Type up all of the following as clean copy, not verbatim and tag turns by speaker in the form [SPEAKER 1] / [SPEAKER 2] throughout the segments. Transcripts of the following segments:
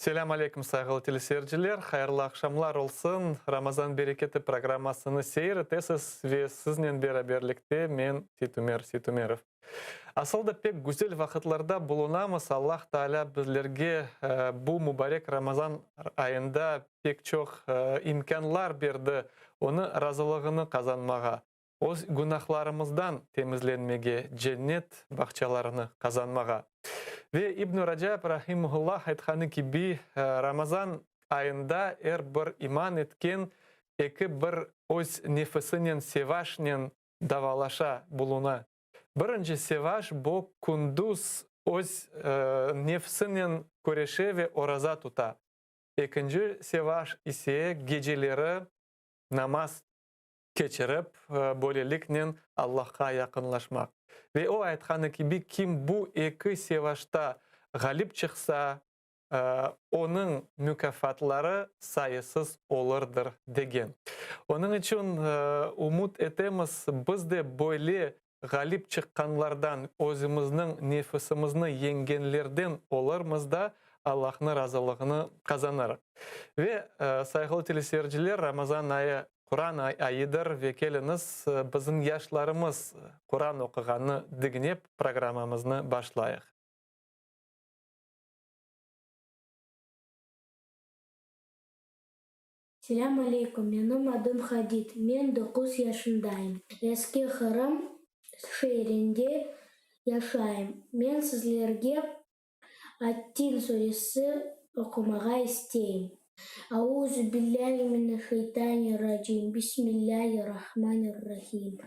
[SPEAKER 1] Selamun aleyküm saygılı teleseyirciler. Hayırlı akşamlar olsun. Ramazan bereketi programmasını seyretesiz ve sizinle beraberlikte men Situmerov. Aslında pek güzel vakitlarda bulunamız. Allah Teala bizlerge bu mübarek Ramazan ayında pek çok imkanlar verdi. Onu razılığını kazanmağa, o günahlarımızdan temizlenmege, cennet bahçelerini kazanmağa. Ve İbn-i Recep Rahimullah aytqаны gibi Ramazan ayında bir iman etken iki bir öz nefesinin sevaşnen davalaşa buluna. Birinci sevaş bu kunduz öz nefsinin köreşe ve oraza tuta. İkinci sevaş ise geceleri namaz keçirip böylelikle Allah'a yakınlaşmak. Ve o aytqаны gibi kim bu iki sevaşta galip çıksa onun mükafatları sayısız olurdur degen. Onun için umut etemiz biz de böyle galip çıkanlardan özümüzün nefesimizni yengenlerden olurmuz da Allah'ın razılığını kazanır. Ve saygılı teleseyirciler Ramazan ayı Kur'an ayıdır ve keliniz bizim yaşlarımız Kur'an okuğanı dinleyip programımızı başlayıq.
[SPEAKER 2] Selam aleyküm, benim adım Hadid. Ben 9 yaşındayım. Eski Hırım şehrinde yaşayım. Ben sizlerge Attin suresi okumağa isteyim. Auzu billahi mineşşeytanirracim. Bismillahirrahmanirrahim.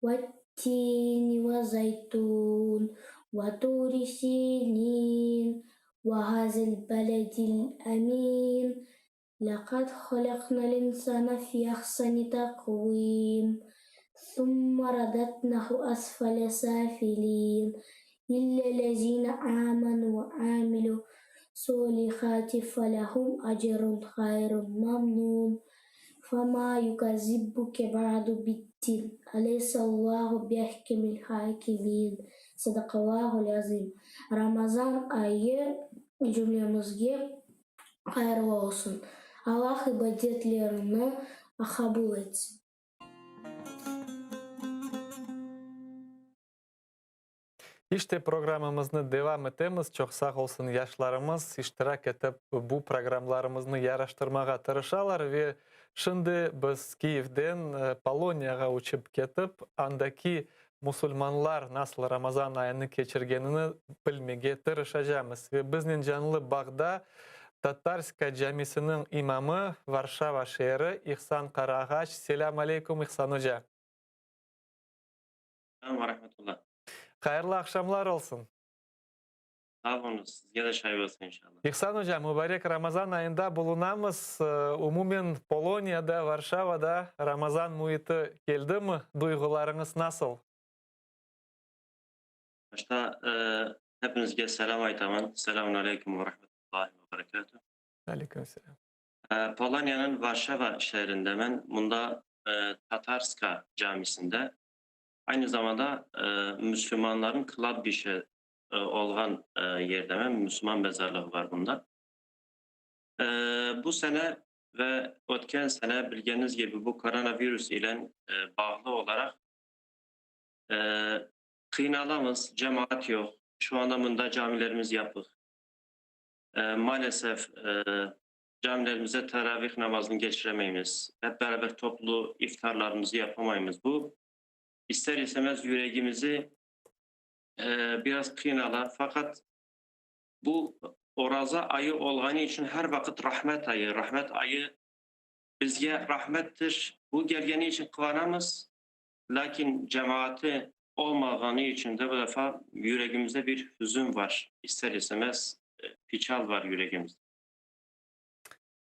[SPEAKER 2] Vattini ve zeytun ve turi sinin ve hazel beledil emin. لقد خلقنا الإنسان في أحسن تقويم ثم رددناه أسفل سافلين إلا الذين آمنوا وعملوا الصالحات فلهم أجر غير ممنون فما يكذبك بعد بالدين أليس الله بأحكم الحاكمين صدق الله العظيم. Ramazan ayı cümlemizge hayırlı olsun. Allah ibadetlerini kabul etsin.
[SPEAKER 1] İşte programımızı devam etemiz. Çok sağ olsun yaşlarımız iştirak edip bu programlarımızı yaraştırmağa tırışalar ve şimdi biz Kiev'den Polonya'ya uçup ketip andaki Müslümanlar nasıl Ramazan ayını geçirgenini bilmege tırışacağımız ve bizden canlı bağda Tatarska Camisinin imamı Varşava şehri İhsan Karağaç. Selam aleyküm İhsan Hoca.
[SPEAKER 3] Selam ve rahmetullah.
[SPEAKER 1] Hayırlı akşamlar olsun.
[SPEAKER 3] Sağ olun. Sizge de şahit olsun inşallah.
[SPEAKER 1] İhsan Hoca, mübarek Ramazan ayında bulunamız. Umumen Polonya'da, Varşava'da Ramazan muhiti geldi mi? Duygularınız nasıl?
[SPEAKER 3] Başta hepinizge selam aytaman. Selamun aleyküm ve rahmetullahi ve berekatuhu.
[SPEAKER 1] Aleykümselam.
[SPEAKER 3] Polonya'nın Varşava şehrinde ben bunda Tatarska camisinde aynı zamanda Müslümanların kılabbişi olğan yerde ben Müslüman mezarlığı var bunda. Bu sene ve ötken sene bildiğiniz gibi bu koronavirüs ile bağlı olarak kıynalamız, cemaat yok. Şu anda bunda camilerimiz yapık. Maalesef camilerimize teravih namazını geçiremeyiz. Hep beraber toplu iftarlarımızı yapamayız. Bu ister istemez yüreğimizi biraz kıynalar. Fakat bu Oraza ayı olğanı için her vakit rahmet ayı. Rahmet ayı bizge rahmettir. Bu gelgeni için kıvanamız. Lakin cemaati olmadığı için de bu defa yüreğimizde bir hüzün var. İster istemez piçal var yüreğimizde.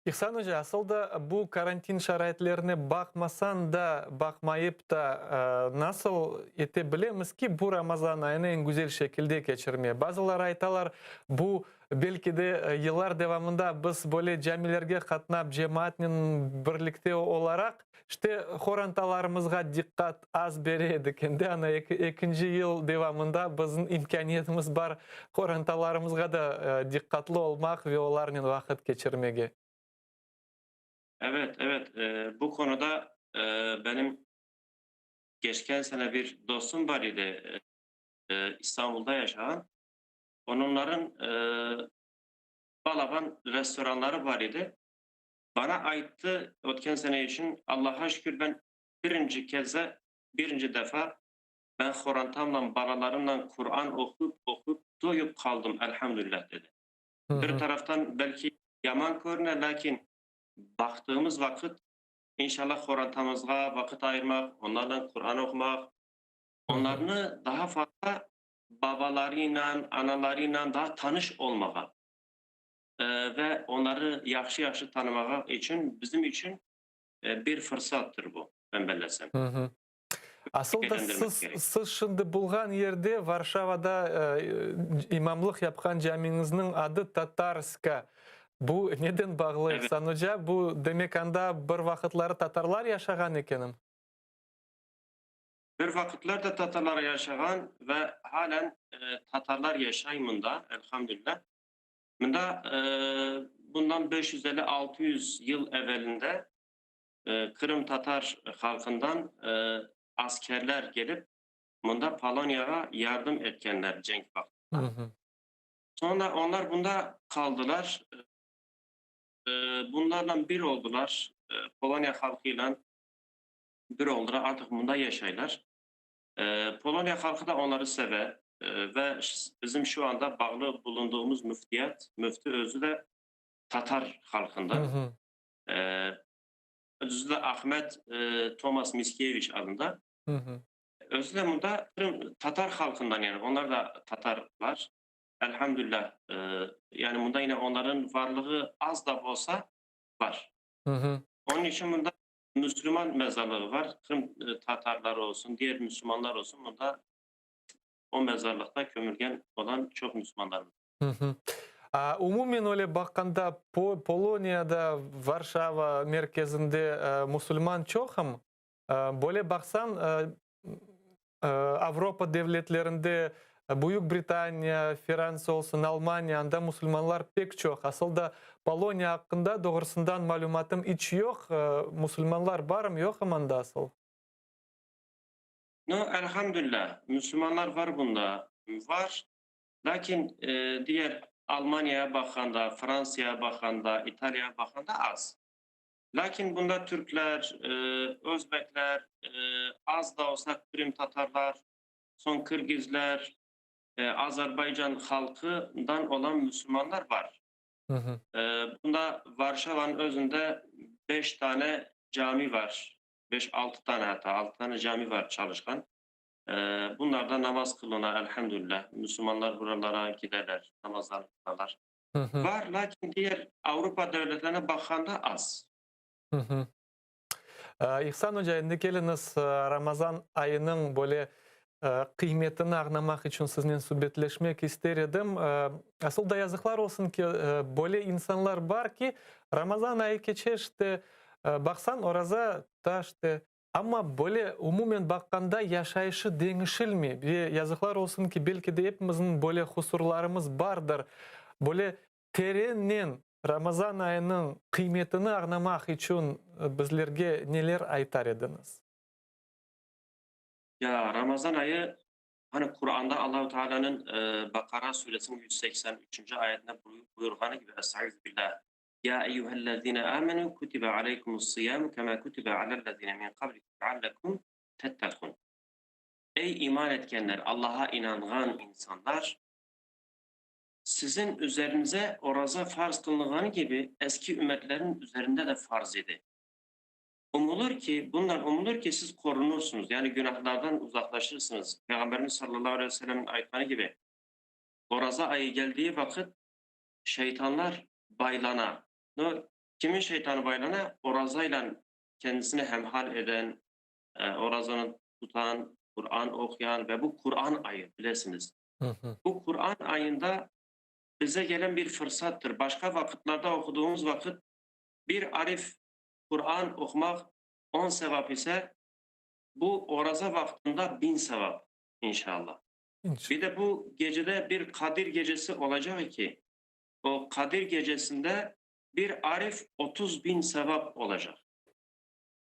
[SPEAKER 1] İhsan Hoca, aslında bu karantin şaraitlerine bakmasan da, bakmayıp da nasıl edebiliriz ki bu Ramazan ayını en güzel şekilde geçirmeye? Bazıları aytalar bu belki de yıllar devamında biz böyle camilerge katnap cemaatin birlikte olarak işte horantalarımızga dikkat az bereydik. Endi ana ikinci yıl devamında bizim imkaniyetimiz var horantalarımızga da dikkatli olmak ve onlarla vakit geçirmeye.
[SPEAKER 3] Evet, evet. Bu konuda benim geçen sene bir dostum var idi. İstanbul'da yaşayan. Onların balaban restoranları var idi. Bana aitti o'tgan sene için. Allah'a şükür ben birinci defa ben xorantamla, balalarımla Kur'an okup doyup kaldım elhamdülillah dedi.
[SPEAKER 1] Hı
[SPEAKER 3] Bir
[SPEAKER 1] hı.
[SPEAKER 3] taraftan belki yaman görüner, lakin baktığımız vakit inşallah xorantamızga vakit ayırmak, onlarla Kur'an okumak,
[SPEAKER 1] Hı hı.
[SPEAKER 3] onlarını daha fazla babalarıyla, analarıyla daha tanış olmağa ve onları yaxşı tanımağa için bizim için bir fırsattır bu. Ben bellasam.
[SPEAKER 1] Hı hı. Aslında
[SPEAKER 3] Değerlendirmek gerek.
[SPEAKER 1] siz şimdi bulgan yerde Varşava'da imamlık yapan camинizin adı Tatarska. Bu neden bağlı
[SPEAKER 3] Evet.
[SPEAKER 1] İhsan Hoca? Bu demek anda bir vakitleri Tatarlar yaşagan ekenim.
[SPEAKER 3] Bir vakitlerde Tatarlar yaşayan ve halen Tatarlar yaşaymında elhamdülillah. Bunda bundan 550-600 yıl evvelinde Kırım Tatar halkından askerler gelip bunda Polonya'ya yardım etkenler cenk
[SPEAKER 1] Hı
[SPEAKER 3] vaktında.
[SPEAKER 1] hı.
[SPEAKER 3] Sonra onlar bunda kaldılar. Bunlarla bir oldular. Polonya halkıyla bir oldular. Artık bunda yaşaylar. Polonya halkı da onları sever. Ve bizim şu anda bağlı bulunduğumuz müftü özü de Tatar
[SPEAKER 1] Hı
[SPEAKER 3] halkından.
[SPEAKER 1] hı.
[SPEAKER 3] Özü de Ahmet Thomas Mickiewicz adında.
[SPEAKER 1] Hı hı.
[SPEAKER 3] Özü de bunda Tatar halkından, yani onlar da Tatarlar. Elhamdülillah. Yani bunda yine onların varlığı az da olsa var.
[SPEAKER 1] Hı hı.
[SPEAKER 3] Onun için bunda Müslüman mezarlığı var. Kırım Tatarları olsun, diğer Müslümanlar olsun. Bunda o mezarlıkta kömürgen olan çok Müslümanlar var.
[SPEAKER 1] Hı hı. Umumen öyle bakanda Polonya'da Varşava merkezinde Müslüman çok ama böyle baksan Avrupa devletlerinde Büyük Britanya, Fransa olsun, Almanya'da Müslümanlar pek çok. Aslında Polonya hakkında doğrusundan malumatım hiç yok. Müslümanlar var mı yok mu da asıl?
[SPEAKER 3] No, elhamdülillah. Müslümanlar var bunda. Var. Lakin diğer Almanya'ya bakanda, Fransa'ya bakanda, İtalya'ya bakanda az. Lakin bunda Türkler, Özbekler, az da olsa Kırım Tatarlar, son Kırgızlar, Azerbaycan halkından olan Müslümanlar var.
[SPEAKER 1] Hı hı.
[SPEAKER 3] Bunda Varşova'nın özünde 5 tane cami var. 5-6 tane, hatta 6 tane cami var çalışkan. Bunlarda namaz kılına elhamdülillah. Müslümanlar buralara giderler, namazlarını kılarlar.
[SPEAKER 1] Hı hı.
[SPEAKER 3] Var, lakin diğer Avrupa devletlerine bakanda az.
[SPEAKER 1] Hı hı. İhsan Hoca, endi keliniz Ramazan ayının böyle kıymetini anlamak için sizinle sohbetleşmek isterim. Aslında yazıklar olsun ki böyle insanlar var ki Ramazan ayı geçe işte baksan oraza da işte ama böyle umumen bakanda yaşayışı değişilmiyor. Bir yazıklar olsun ki belki de hepimizin böyle kusurlarımız vardır. Böyle terenin Ramazan ayının kıymetini anlamak için bizlerge neler aytar ediniz?
[SPEAKER 3] Ya Ramazan ayı, hani Kur'an'da Allahu Teala'nın Bakara suresinin 183. ayetinde buyurduğu gibi Estaizu billah. Ya eyyühellezine amenu kutibe aleykumus siyamu kema kutibe alellezine min kablikum leallekum tettekun. Ey iman etkenler, Allah'a inanan insanlar, sizin üzerinize oraza farz kılındığı gibi eski ümmetlerin üzerinde de farz idi. Bundan umulur ki siz korunursunuz. Yani günahlardan uzaklaşırsınız. Peygamberimiz sallallahu aleyhi ve sellem'in ayetleri gibi. Oraza ayı geldiği vakit şeytanlar baylana. Kimin şeytanı bayrağına? Orazayla kendisini hemhal eden, orazanı tutan, Kur'an okuyan ve bu Kur'an ayı bilirsiniz.
[SPEAKER 1] Hı hı.
[SPEAKER 3] Bu Kur'an ayında bize gelen bir fırsattır. Başka vakitlerde okuduğumuz vakit bir arif Kur'an okumak 10 sevap ise bu oraza vaktinde 1000 sevap inşallah. Bir de bu gecede bir Kadir gecesi olacak ki o Kadir gecesinde bir arif 30.000 sevap olacak.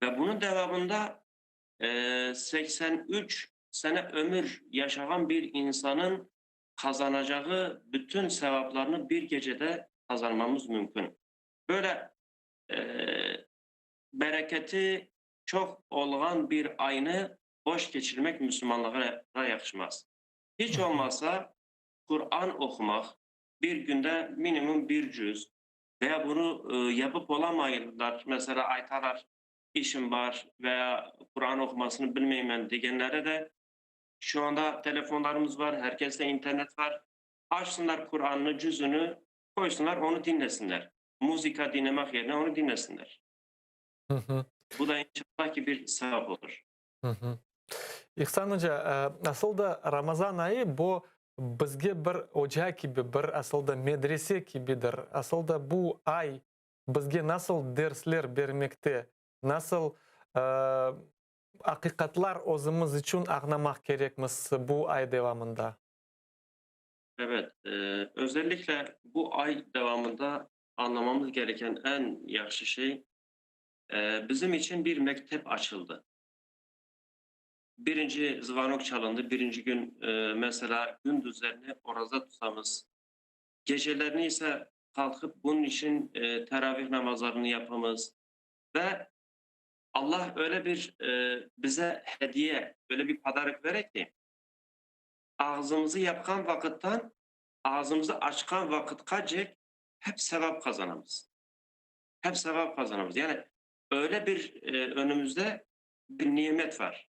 [SPEAKER 3] Ve bunun devamında 83 sene ömür yaşayan bir insanın kazanacağı bütün sevaplarını bir gecede kazanmamız mümkün. Böyle bereketi çok olan bir ayını boş geçirmek Müslümanlara yakışmaz. Hiç olmazsa Kur'an okumak, bir günde minimum bir cüz veya bunu yapıp olamayanlar, mesela aytalar işim var veya Kur'an okumasını bilmeyeyim ben diyenlere de şu anda telefonlarımız var, herkeste internet var. Açsınlar Kur'an'ını, cüzünü koysunlar, onu dinlesinler. Müzika dinlemek yerine onu dinlesinler.
[SPEAKER 1] Hı hı.
[SPEAKER 3] Bu da inşallah ki bir sevap olur.
[SPEAKER 1] Hı hı. İhsan Hoca, aslında Ramazan ayı bu bizge bir ocak gibi, bir aslında medrese gibidir. Aslında bu ay bizge nasıl dersler vermekte, nasıl hakikatlar özümüz için anlamak gerekmez bu ay devamında.
[SPEAKER 3] Evet, özellikle bu ay devamında anlamamız gereken en yaxşı şey, bizim için bir mektep açıldı. Birinci zvanok çalındı, birinci gün mesela gündüzlerini oraza tutamız, gecelerini ise kalkıp bunun için teravih namazlarını yapamız ve Allah öyle bir bize hediye, öyle bir padarak verir ki ağzımızı yapkan vakitten ağzımızı açkan vakitcacık hep sevap kazanamız. Hep sevap kazanamız. Yani öyle bir önümüzde bir nimet var.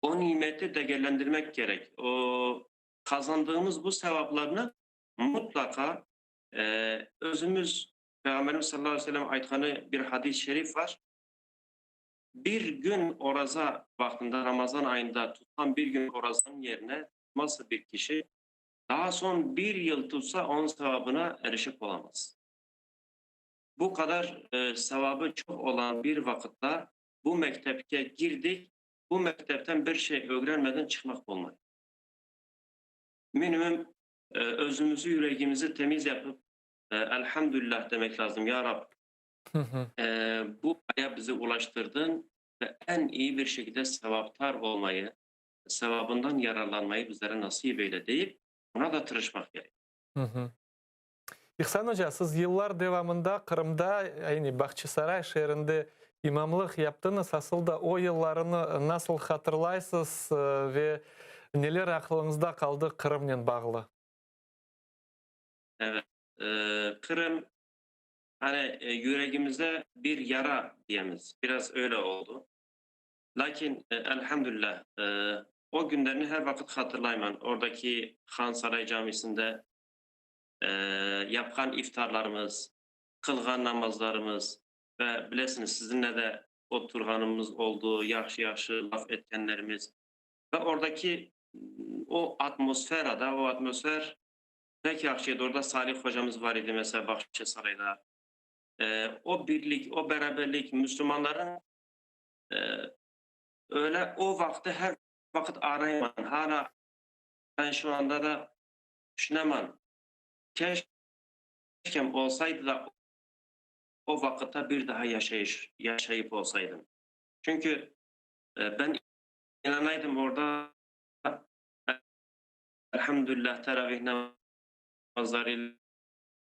[SPEAKER 3] O nimeti değerlendirmek gerek. O kazandığımız bu sevaplarını mutlaka özümüz Peygamberimiz sallallahu aleyhi ve sellem aytkanı bir hadis-i şerif var. Bir gün oraza vaktinde Ramazan ayında tutan bir gün orazanın yerine tutmazsa bir kişi daha son bir yıl tutsa onun sevabına erişip olamaz. Bu kadar sevabı çok olan bir vakitte bu mektepke girdik, bu mektepten bir şey öğrenmeden çıkmak olmaz. Minimum özümüzü, yüreğimizi temiz yapıp elhamdülillah demek lazım. Ya Rab,
[SPEAKER 1] Hı hı.
[SPEAKER 3] bu aya bizi ulaştırdın ve en iyi bir şekilde sevaptar olmayı, sevabından yararlanmayı bizlere nasip eyle deyip buna da tırışmak gerek.
[SPEAKER 1] Hı hı. İhsan Hoca, siz yıllar devamında Kırım'da, yani Bahçesaray şehrinde imamlık yaptınız. Aslında o yıllarını nasıl hatırlaysınız ve neler aklınızda kaldı Kırım'la bağlı?
[SPEAKER 3] Evet, Kırım hani yüreğimize bir yara diyemiz. Biraz öyle oldu. Lakin elhamdülillah o günlerini her vakit hatırlayman. Oradaki Han Saray Camisi'nde e, yapkan iftarlarımız, kılgan namazlarımız ve bilesiniz sizinle de oturganımız oldu, yaxşı laf etkenlerimiz ve oradaki o atmosfer pek yaxşıydı. Orada Salih hocamız var idi mesela Bahçesaray'da. O birlik, o beraberlik Müslümanların e, öyle o vakti her vakit arayman. Hala ben şu anda da düşünemem. Keşke olsaydı da o vakitte bir daha yaşayıp olsaydım. Çünkü ben inanaydım orada elhamdülillah teravih namazlarıyla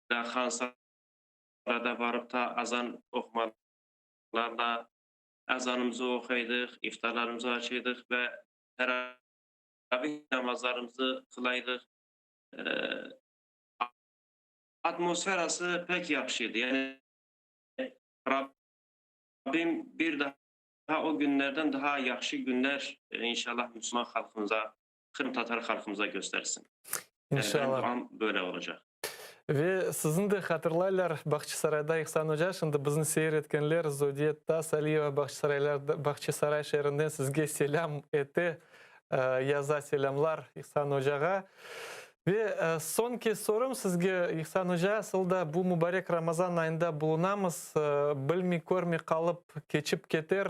[SPEAKER 3] Hansara'da varıp da azan okumalarla azanımızı okuyorduk, iftarlarımızı açıyorduk ve teravih namazlarımızı kılaydık. E, atmosferası pek yaxşıydı. Yani Rabbim bir daha o günlerden daha yaxşı günler inşallah Müslüman halkımıza, Kırım Tatar halkımıza göstersin. Yani benim
[SPEAKER 1] İnşallah.
[SPEAKER 3] duam böyle olacak.
[SPEAKER 1] Ve sizin de hatırlaylar Bahçesaray'da İhsan Hoca, şimdi bizim seyretkenler Zodiyet'ta Saliyeва Bahçesaray şehrinden sizge selam etti. Yaza selamlar İhsan Hoca'ga. Ve sonki sorum sizge İhsan Hoca, aslında bu mübarek Ramazan ayında bulunamız. Bilmi görmi kalıp geçip getir.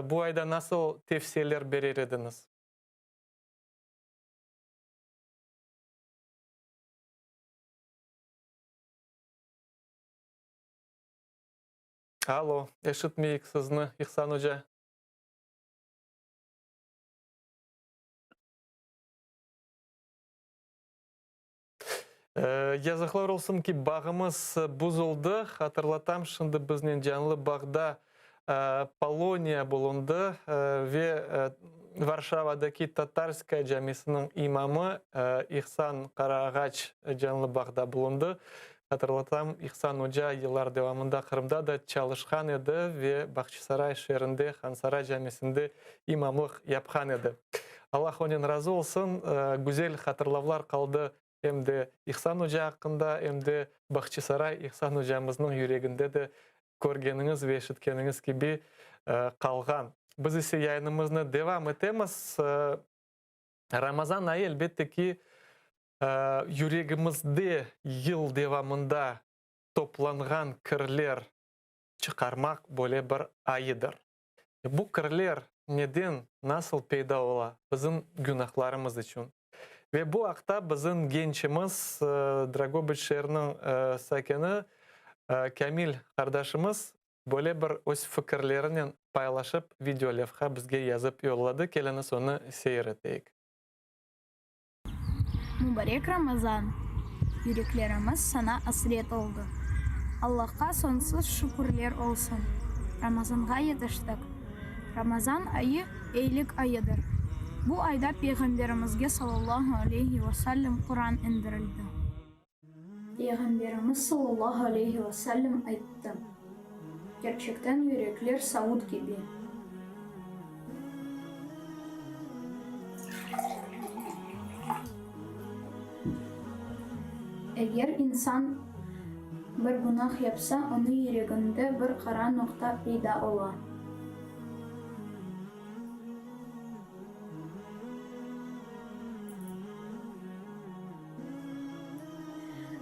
[SPEAKER 1] Bu ayda nasıl tavsiyeler verir ediniz? Alo, eşitmeyik sizni İhsan Hoca. Yazıklar olsun ki bağımız bozuldu. Hatırlatam, şimdi bizden canlı bağda Polonya bulundu ve Varşava'daki Tatarskaya Camisi'nin imamı İhsan Karaağaç canlı bağda bulundu. Hatırlatam, İhsan Hoca yıllar devamında Kırım'da da çalışkan edi ve Bahçesaray şehrinde Hansaray Camisi'nde imamlık yapkan edi. Allah onun razı olsun. Güzel hatırlavlar kaldı. Hem de İhsan Hoca hakkında, hem de Bahçesaray İhsan Hocamızın yüreğinde de görgeniniz ve eşitkeniniz gibi kalgan. Biz ise yayınımızı devam etemiz. Ramazan ayı elbette ki yüreğimizde yıl devamında toplangan kirler çıkarmak böyle bir ayıdır. Bu kirler neden, nasıl peyda ola? Bizim günahlarımız için. Ve bu hafta bizim gençimiz, Dragobiç şehrinin sakini Kamil kardeşimiz böyle bir öz fikirlerini paylaşıp video levha bizge yazıp yolladı. Geliniz onu seyreteyik.
[SPEAKER 4] Mübarek Ramazan. Yüreklerimiz sana asret oldu. Allah'a sonsuz şükürler olsun. Ramazan'a yetiştik. Ramazan ayı iyilik ayıdır. Bu ayda Peygamberimizge sallallahu aleyhi ve sellem Kur'an indirildi. Peygamberimiz sallallahu aleyhi ve sellem aytti. Gerçekten yürekler savut gibi. Eğer insan bir günah yapsa, onun yüreğinde bir kara nokta peyda olur.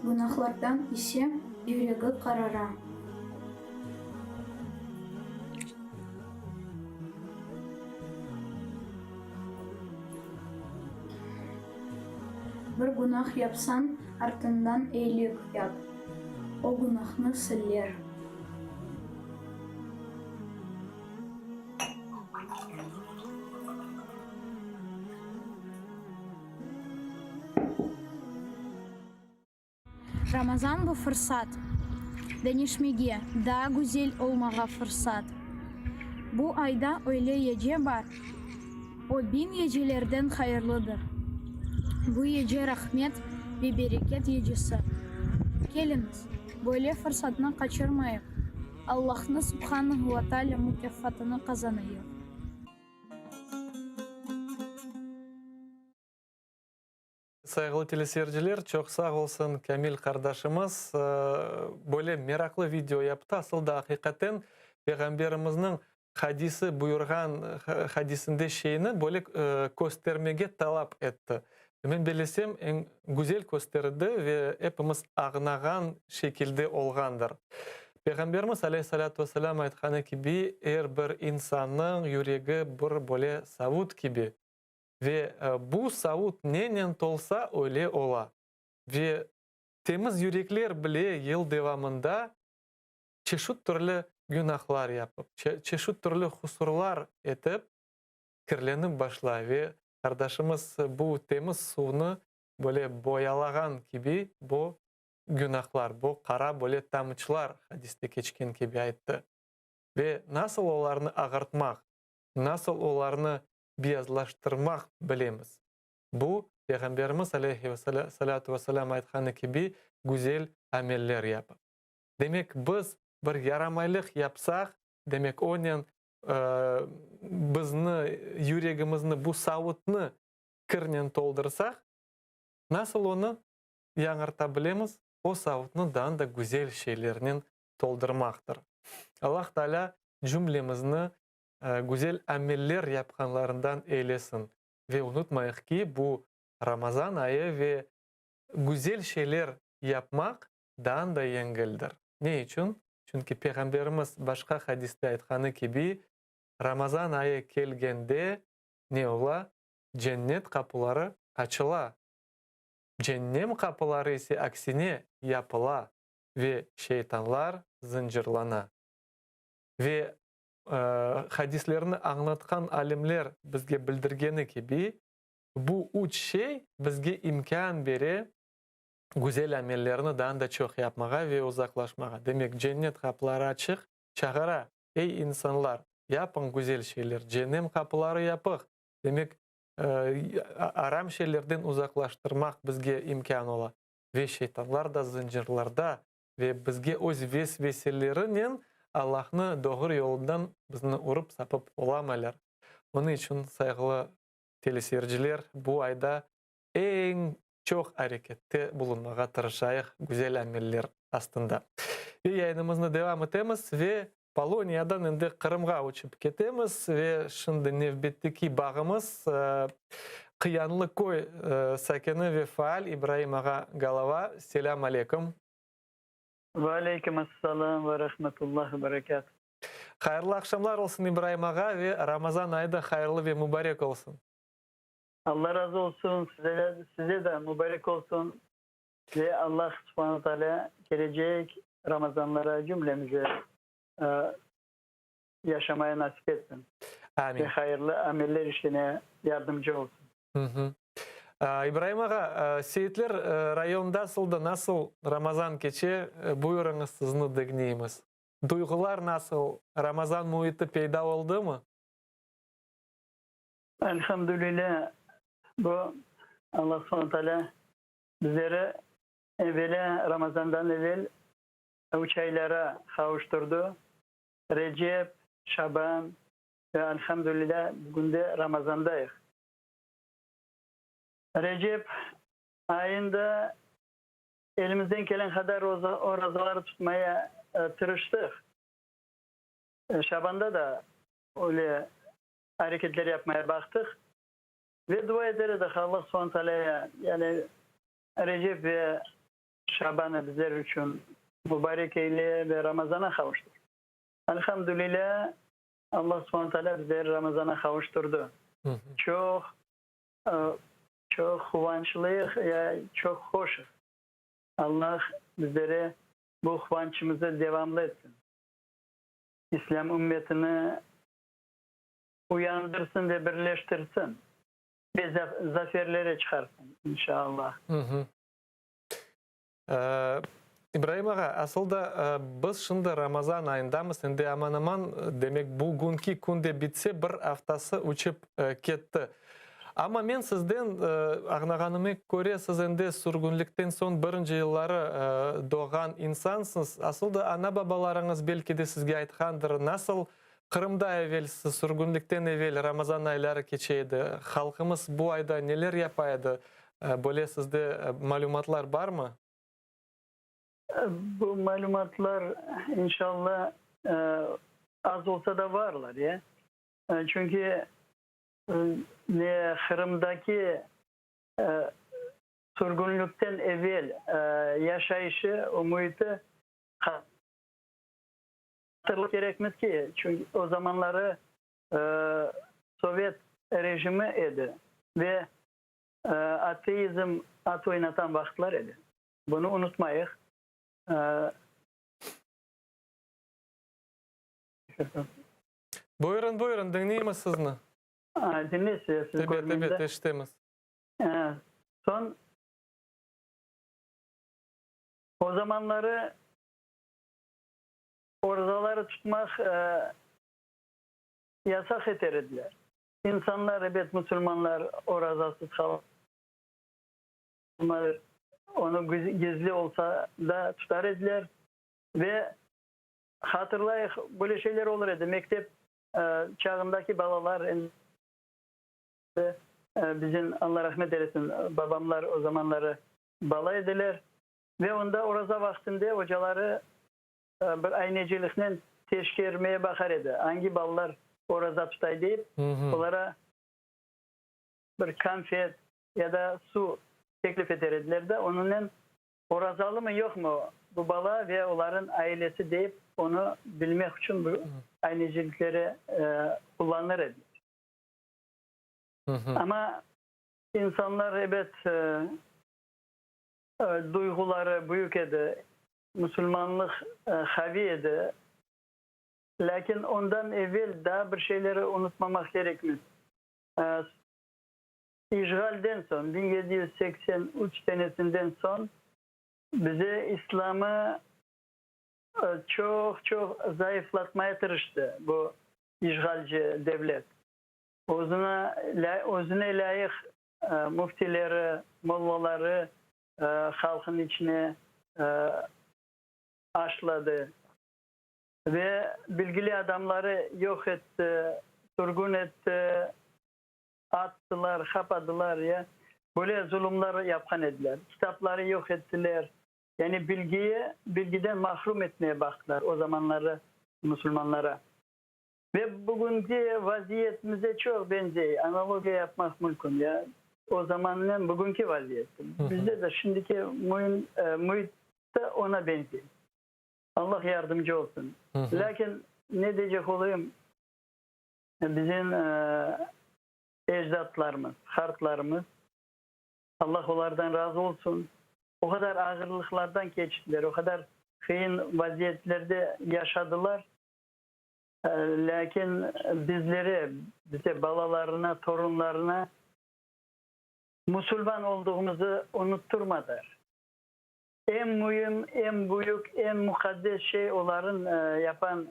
[SPEAKER 4] Günahlardan ise yüreği karara. Bir günah yapsan, ardından iyilik yap. O günahını siler. Ramazan bu fırsat. Denişmege, daha güzel olmağa fırsat. Bu ayda öyle gece var. O 1000 gecelerden hayırlıdır. Bu gece rahmet ve bereket gecesi. Geliniz, böyle fırsatını kaçırmayın. Allah'ın Subhanahu ve Teala mükafatını kazanıyor.
[SPEAKER 1] Saygılı teleseyirciler, çok sağ olsun Kamil kardeşimiz. Böyle meraklı video yaptı. Aslında hakikaten Peygamberimizin hadisi buyurgan hadisinde şeyini böyle göstermege talep etti. Ben bilesem en güzel gösterdi ve hepimiz ağnagan şekilde olgandır. Peygamberimiz aleyhissalatu vesselam aytkanı gibi eğer bir insanın yüreği bir böyle savut gibi ve bu savut nenen tolsa öyle ola. Ve temiz yürekler bile yıl devamında çeşit türlü günahlar yapıp, çeşit türlü kusurlar etip kirlenip başlar ve kardeşimiz bu temiz suyunu böyle boyalagan gibi bu günahlar, bu kara böyle tamçılar hadiste geçken gibi ayıttı. Ve nasıl onlarını ağartmak, nasıl onlarını beyazlaştırmak bilemiz. Bu Peygamberimiz aleyhissalatu vesselam aytkanı gibi güzel ameller yapıp. Demek biz bir yaramaylık yapsak, demek onun bizni, yüreğimizni, bu savutni kirnen toldursak, nasıl onu yanartabilemiz? o savutunu daha da güzel şeylerinin doldurmaktır. Allah Teala cümlemizni güzel ameller yapkanlarından eylesin. Ve unutmayık ki bu Ramazan ayı ve güzel şeyler yapmak daha da yengildir. Ne için? Çünkü Peygamberimiz başka hadiste aytkanı gibi Ramazan ayı kelgende ne ola? Cennet kapıları açıla. Cennet kapıları ise aksine yapıla ve şeytanlar zincirlana. Ve hadislerini anlatkan alimler bizge bildirgeni gibi bu üç şey bizge imkan beri güzel amellerini daha da çok yapmağa ve uzaklaşmağa. Demek cennet kapıları açık, çağıra. Ey insanlar, yapın güzel şeyler. Cennet kapıları yapık. Demek aram şeylerden uzaklaştırmak bizge imkan ola. Ve şeytanlar da zincirlarda ve bizge öz vesveselerinin Allah'ını doğru yolundan bizni urup sapıp olamalar. Onun için saygılı teleseyirciler bu ayda en çok harekette bulunmağa tırışayık güzel ameller aslında. Ve yayınımızı devam etemiz ve Polonya'dan indi Kırım'a uçup ketemiz ve şimdi növbetteki bağımız Kıyanlı Koy sakini ve faal İbrahim Ağa Galava. Selam aleyküm.
[SPEAKER 5] Ve aleykümselam ve rahmetullah ve berekat.
[SPEAKER 1] Hayırlı akşamlar olsun İbrahim Ağa ve Ramazan ayı da hayırlı ve mübarek olsun.
[SPEAKER 5] Allah razı olsun. Size de mübarek olsun. Ve Allah subhanahu teala gelecek Ramazanlara cümlemize yaşamaya nasip etsin.
[SPEAKER 1] Amin.
[SPEAKER 5] Ve hayırlı ameller işine yardımcı olsun.
[SPEAKER 1] İbrahim Ağa, Seyitler rayondasıldı, nasıl Ramazan keçi? Buyurunuz sizni dinleyimiz. Duygular nasıl? Ramazan muhiti peyda oldu mu?
[SPEAKER 5] Elhamdülillah bu Allah subhanahu teala bizleri evvela Ramazan'dan evvel 3 aylara kavuşturdu. Recep, Şaban ve elhamdülillah bugün de Ramazan'dayız. Recep ayında elimizden gelen kadar o rozaları tutmaya tırıştık. Şaban'da da öyle hareketler yapmaya baktık. Ve dua ederiz Allah subhanahu teala'ya, yani Recep ve Şaban'ı bizler için mübarek eyle ve Ramazan'a kavuştur. Elhamdülillah Allah subhanahu teala bizleri Ramazan'a kavuşturdu. Çok kıvançlıyız, ya çok hoşuz. Allah bizlere bu kıvançımızı devamlı etsin. İslam ümmetini uyandırsın ve birleştirsin. Ve zaferlere çıkarsın inşallah.
[SPEAKER 1] İbrahim Ağa, aslında biz şimdi Ramazan ayındamız. Şimdi aman aman demek bugünkü günde bitse bir haftası uçup ketti. Ama men sizden ağnağanıma göre siz endi sürgünlükten son birinci yılları doğan insansınız. Aslında ana babalarınız belki de sizge aytkandır. Nasıl Kırım'da evvel, sürgünlükten evvel Ramazan ayları geçeydi. Halkımız bu ayda neler yapaydı? Böyle sizde malumatlar var mı?
[SPEAKER 5] Bu malumatlar inşallah az olsa da varlar ya. Çünkü Kırım'daki sürgünlükten evvel yaşayışı, o muhiti hatırlamak gerekmez ki. Çünkü o zamanları Sovyet rejimi idi ve ateizm at oynatan vakitler idi. Bunu unutmayız.
[SPEAKER 1] Buyurun dinleyimiz sizni.
[SPEAKER 5] Dinleyiniz siz görmenize.
[SPEAKER 1] Tabii, eşitemiz.
[SPEAKER 5] Son o zamanları orzaları tutmak yasak ettirdiler. İnsanlar, evet Müslümanlar orazasız kalmalar, onu gizli olsa da tutar ediler ve hatırlayın böyle şeyler olur idi. Mektep çağındaki balalar bizim Allah rahmet eylesin babamlar o zamanları bala ediler Ve onda oraza vaktinde hocaları bir aynecilikle teşkil etmeye bakar edi. Hangi ballar oraza tutay deyip onlara bir konfet ya da su teklif ederdiler de onunla orazalı mı yok mu bu bala ve onların ailesi deyip onu bilmek için bu aynecilikleri kullanır edi. Ama insanlar evet duyguları büyük edi. Müslümanlık havi edi. Lakin ondan evvel daha bir şeyleri unutmamak gerekmez. İşgalden son 1783 senesinden son bize İslam'ı çok zayıflatmaya tırıştı bu işgalci devlet. Özüne layık müftileri, mollaları halkın içine aşladı. Ve bilgili adamları yok etti, sürgün etti, attılar, kapadılar ya. Böyle zulümler yapan ediler. Kitapları yok ettiler. Yani bilgiden mahrum etmeye baktılar o zamanları Müslümanlara. Ve bugünkü vaziyetimize çok benziyor. Analogi yapmak mümkün ya. O zamanın bugünkü vaziyeti. Bizde de şimdiki muhit de ona benziyor. Allah yardımcı olsun. Lakin ne diyecek olayım? Bizim ecdatlarımız, hartlarımız, Allah onlardan razı olsun. O kadar ağırlıklardan geçtiler, o kadar kıyın vaziyetlerde yaşadılar. Lakin bize balalarına, torunlarına Müslüman olduğumuzu unutturmadılar. En mühim, en büyük, en mukaddes şey onların yapan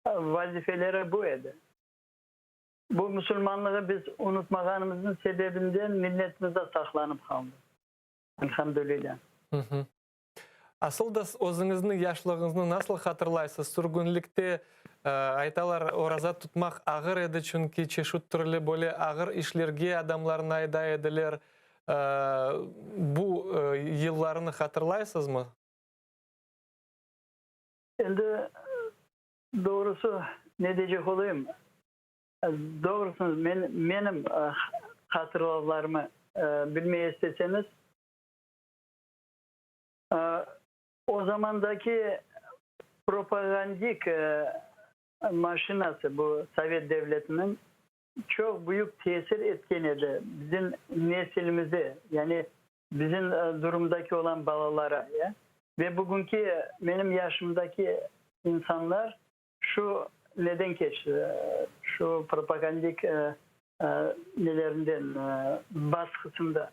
[SPEAKER 5] vazifeleri bu idi. Bu Müslümanlığı biz unutmaganımızın sebebinden milletimize saklanıp kaldı. Elhamdülillah.
[SPEAKER 1] Asıl da özünüzün yaşlığınızı nasıl hatırlaysınız? Sürgünlükte aytalar orazat tutmak ağır edi çünkü çeşit türlü böyle ağır işlerge adamların ayda ediler. Bu yıllarını hatırlaysınız mı?
[SPEAKER 5] Şimdi doğrusu ne diyecek olayım? Doğrusu benim hatırlamalarımı bilmeye isteseniz o zamandaki propagandik maşinası bu Sovyet Devleti'nin çok büyük tesir etkeniydi bizim nesilimize, yani bizim durumdaki olan balalara ya. Ve bugünkü benim yaşımdaki insanlar şu neden geçti, şu propagandik nelerinden baskısında.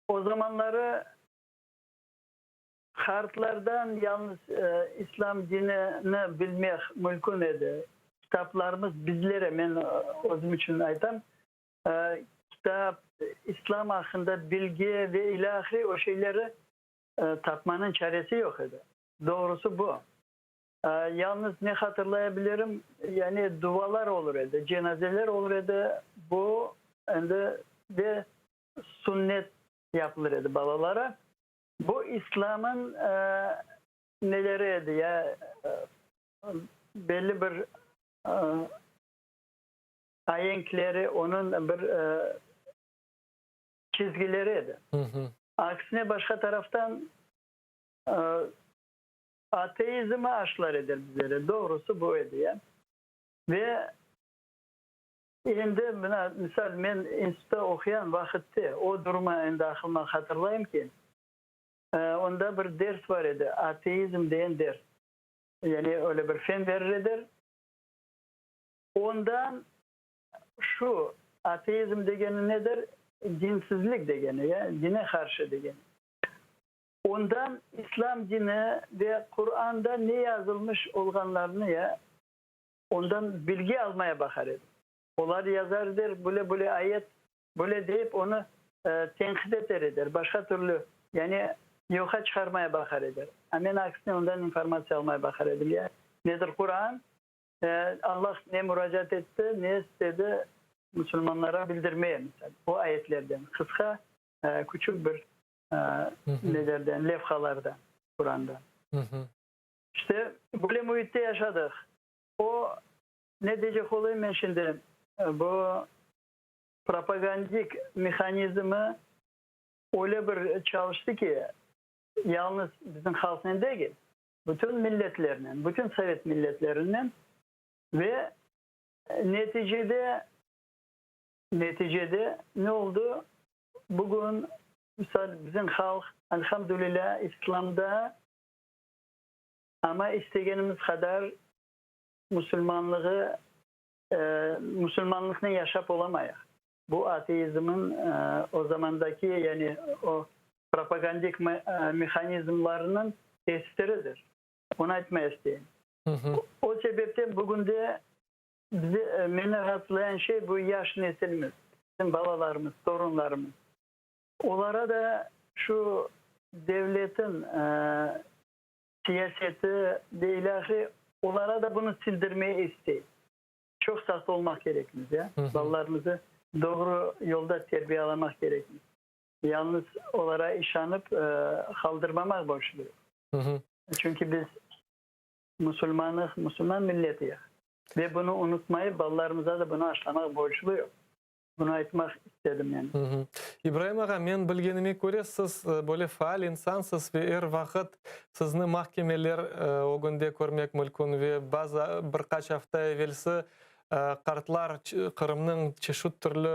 [SPEAKER 5] O zamanları hartlardan yalnız İslam dinini bilmek mümkün idi. Kitaplarımız bizlere, ben özüm için aytam, kitap, İslam hakkında bilgi ve ilahi o şeyleri tapmanın çaresi yok idi. Doğrusu bu. Yalnız ne hatırlayabilirim? Yani dualar olur idi, cenazeler olur idi. Bu ve sünnet yapılır idi balalara. Bu İslam'ın neleriydi ya? Belli bir ayenkleri, onun bir çizgileriydi. Aksine başka taraftan ateizmi aşılar eder bizlere. Doğrusu bu idi ya. Ve endi misal men institutda okuyan vakitte o duruma endi aklıma hatırlayayım ki onda bir ders var idi. Ateizm deyen ders. Yani öyle bir fen verir. Ondan şu ateizm degeni nedir? Dinsizlik degeni ya. Dine karşı degeni. Ondan İslam dini ve Kur'an'da ne yazılmış olganlarını ya ondan bilgi almaya bakar idi. Onlar yazardır, böyle ayet böyle deyip onu tenkit eder. Başka türlü yani yoka çıkarmaya bakar eder. Hemen aksine ondan informasyon almaya bakar eder. Ya. Nedir Kur'an? Allah ne müracaat etti, ne istedi Müslümanlara bildirmeye mesela. O ayetlerden. Kıska küçük bir nelerden, levhalardan, Kur'an'dan.
[SPEAKER 1] Hı hı.
[SPEAKER 5] İşte böyle muhitte yaşadık. O ne diyecek olayım ben şimdi? Bu propagandik mekanizmi öyle bir çalıştı ki yalnız bizim halkın değil, bütün milletlerinin, bütün Sovyet milletlerinin ve neticede ne oldu? Bugün misal bizim halk elhamdülillah İslam'da ama istegenimiz kadar Müslümanlıkla yaşap olamayız. Bu ateizmin o zamandaki yani o propagandik mekanizmalarının tesiridir. Ona etme isteyin.
[SPEAKER 1] Hı hı.
[SPEAKER 5] O sebepten bugün de beni rahatlayan şey bu yaş nesilimiz, bizim balalarımız, torunlarımız. Onlara da şu devletin siyaseti de ilahi onlara da bunu sindirmeyi isteyin. Çok sert olmak gerekmiyor ya. Balalarımızı doğru yolda terbiyelemek gerekmiyor. Yalnız onlara işanıp kaldırmamak borçluyuz.
[SPEAKER 1] Hı hı.
[SPEAKER 5] Çünkü biz Müslüman milletiyiz. Ve bunu unutmayıp balalarımıza da bunu aşılamak borçluyuz. Bunu aytmak istedim yani.
[SPEAKER 1] Hı hı. İbrahim ağa, men bilgenime göre siz böyle faal insansız ve vakit sizni mahkemeler o günde görmek mümkün ve bazı birkaç hafta evvelsi kartlar Kırım'ın çeşit türlü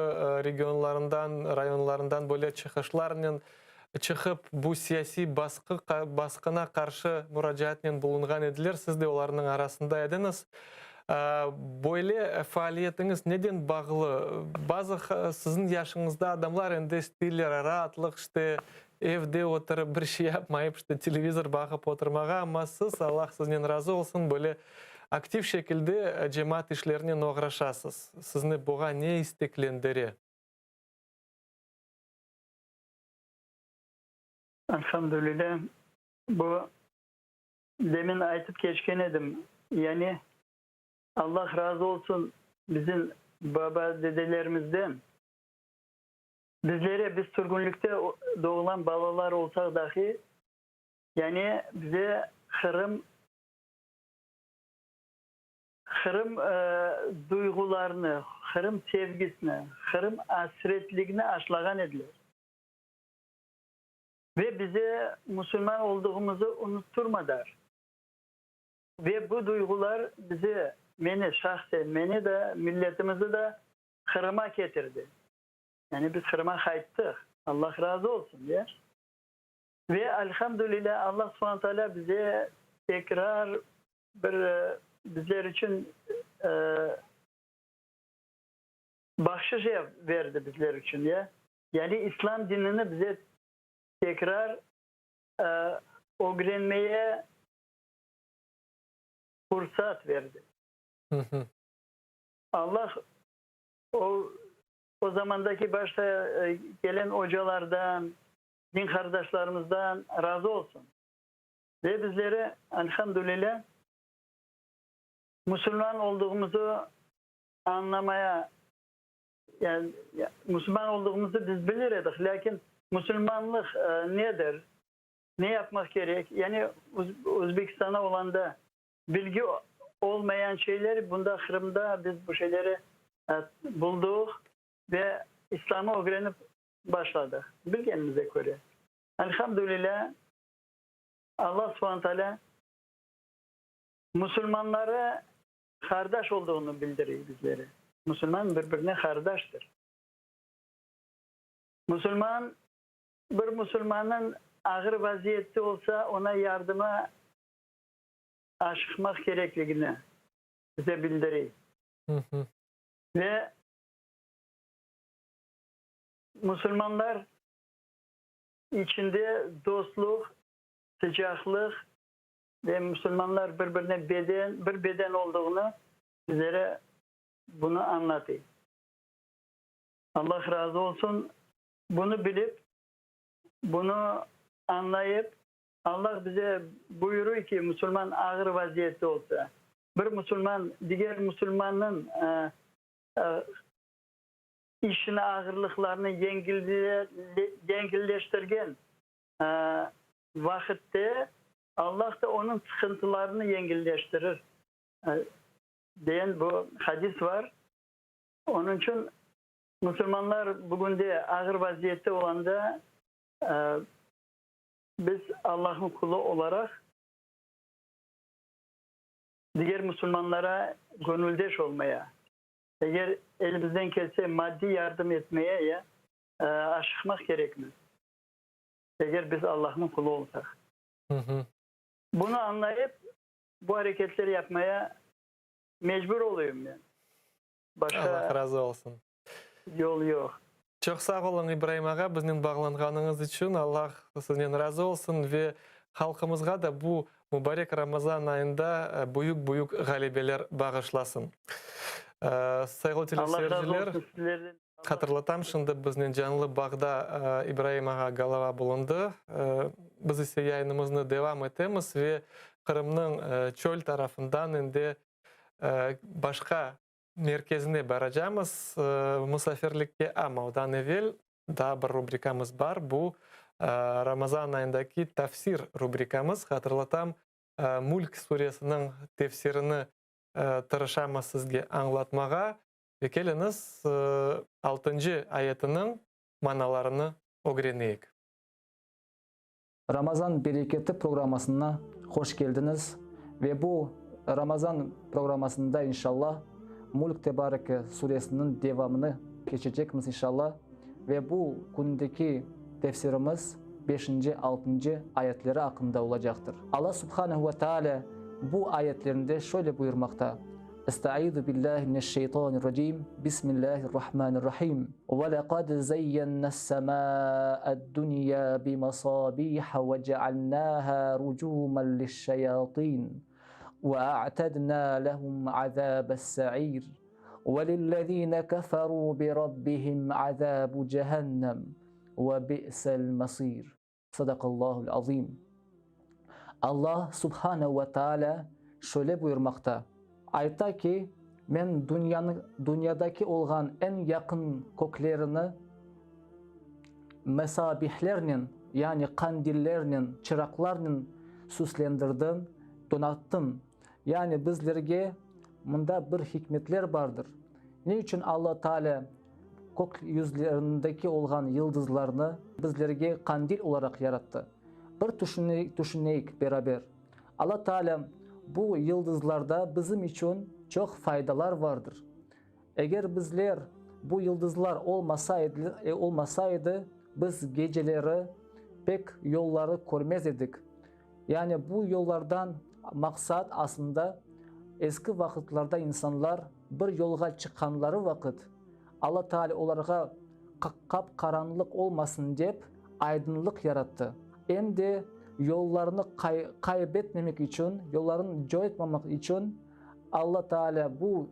[SPEAKER 1] regionlarından, rayonlarından böyle çıkışlarının çıkıp bu siyasi baskına karşı müracaatla bulungan ediler. Siz de onların arasında ediniz. Böyle faaliyetiniz neden bağlı? Bazı sizin yaşınızda adamlar indi istiyorlar rahatlık işte evde oturup bir şey yapmayıp işte televizor bakıp oturmağa ama siz Allah sizden razı olsun böyle aktif şekilde cemaat işlerine uğraşasınız. Sizni buna ne isteklendiriyor?
[SPEAKER 5] Elhamdülillah bu demin aytıp geçken edim. Yani Allah razı olsun bizim baba dedelerimizden. Bizlere biz sürgünlükte doğulan balalar olsak dahi yani bize Kırım duygularını, Kırım sevgisini, Kırım hasretliğini aşılagan edilir. Ve bize Müslüman olduğumuzu unutturmadılar. Ve bu duygular bizi, şahsen, beni de milletimizi de Kırım'a getirdi. Yani biz Kırım'a kayıttık. Allah razı olsun diye. Ve elhamdülillah Allah SWT bize tekrar bizler için bahşiş verdi bizler için ya. Yani İslam dinini bize tekrar öğrenmeye fırsat verdi. Allah o zamandaki başta gelen hocalardan, din kardeşlerimizden razı olsun. Ve bizlere elhamdülillah Müslüman olduğumuzu anlamaya yani Müslüman olduğumuzu biz bilirdik. Lakin Müslümanlık nedir? Ne yapmak gerek? Yani Özbekistan'a olan da bilgi olmayan şeyleri bunda Kırım'da biz bu şeyleri bulduk ve İslam'ı öğrenip başladık. Bilgenimize göre. Elhamdülillah Allah SWT Müslümanlara kardeş olduğunu bildiriyor bizlere. Müslüman birbirine kardeştir. Bir Müslümanın ağır vaziyette olsa ona yardıma aşıkmak gerekliğini bize bildiriyor. Ve Müslümanlar içinde dostluk, sıcaklık ve Müslümanlar birbirine bir beden olduğunu bizlere bunu anlatıyor. Allah razı olsun. Bunu bilip, bunu anlayıp Allah bize buyuruyor ki Müslüman ağır vaziyette olsa, bir Müslüman diğer Müslümanın işin ağırlıklarını yengilleştirgen vakitte Allah da onun sıkıntılarını yengilleştirir diyen bu hadis var. Onun için Müslümanlar bugün de ağır vaziyette olanda biz Allah'ın kulu olarak diğer Müslümanlara gönüldeş olmaya, eğer elimizden gelse maddi yardım etmeye ya aşıkmak gerekmez. Eğer biz Allah'ın kulu olsak. Bunu anlayıp bu hareketleri yapmaya mecbur oluyorum yani. Başka
[SPEAKER 1] Allah razı olsun.
[SPEAKER 5] yol yok.
[SPEAKER 1] Çok sağ olun İbrahim ağa, bizden bağlanğanınız için. Allah sizden razı olsun ve halkımızga da bu mübarek Ramazan ayında büyük galibeler bağışlasın. Saygılı
[SPEAKER 5] Allah razı
[SPEAKER 1] teleseyirciler,
[SPEAKER 5] olsun sizlerden.
[SPEAKER 1] hatırlatam, şimdi bizden canlı bağda İbrahim ağa galava bulundu. Biz ise yayınımızı devam etemiz ve Kırım'ın çöl tarafından indi başka merkezine baracağımız misafirlikке ama odan evvel daha bir rubrikamız var. Bu Ramazan ayındaki tefsir rubrikamız. Hatırlatam, Mulk suresinin tefsirini tırışamız sizge anlatmağa ve keliniz 6. ayetinin manalarını öğreneyik.
[SPEAKER 6] Ramazan Bereketi programmasına hoş geldiniz ve bu Ramazan programmasında inşallah Mulk Tebareke suresinin devamını geçecekmiz inşallah ve bu gündeki tefsirimiz 5. 6. ayetleri hakkında olacaktır. Allah Subhanahu ve Teala bu ayetlerinde şöyle buyurmakta: Estaizu billahi mineşşeytanirracim. Bismillahirrahmanirrahim. Ve lekad zeyyennes semâ'ed-dünya bimasâbiha ve cealnâhâ rucûmen lişşeyâtin ve a'tednâ lehum azâbes-sa'îr ve lillezîne keferû bi rabbihim azâbu cehennem ve bi'sel masîr. Sadakallahul azim. Allah Subhanahu ve Teala şöyle buyurmakta: Ayta ki men dünyadaki olgan en yakın koklarını mesabihlerinin yani kandillerinin, çıraklarının süslendirdim, donattım. Yani bizlerge bunda bir hikmetler vardır. Ne için Allah Teala kok yüzlerindeki olgan yıldızlarını bizlerge kandil olarak yarattı? Bir düşüneyik beraber. Allah Teala bu yıldızlarda bizim için çok faydalar vardır. Eğer bizler bu yıldızlar olmasaydı biz geceleri pek yolları görmez idik. Yani bu yollardan maksat aslında eski vakitlerde insanlar bir yolga çıkanları vakit Allah Teala onlara kapkaranlık olmasın deyip aydınlık yarattı. Hem de yollarını kaybetmemek için, yollarını joyetmemek için Allah Teala bu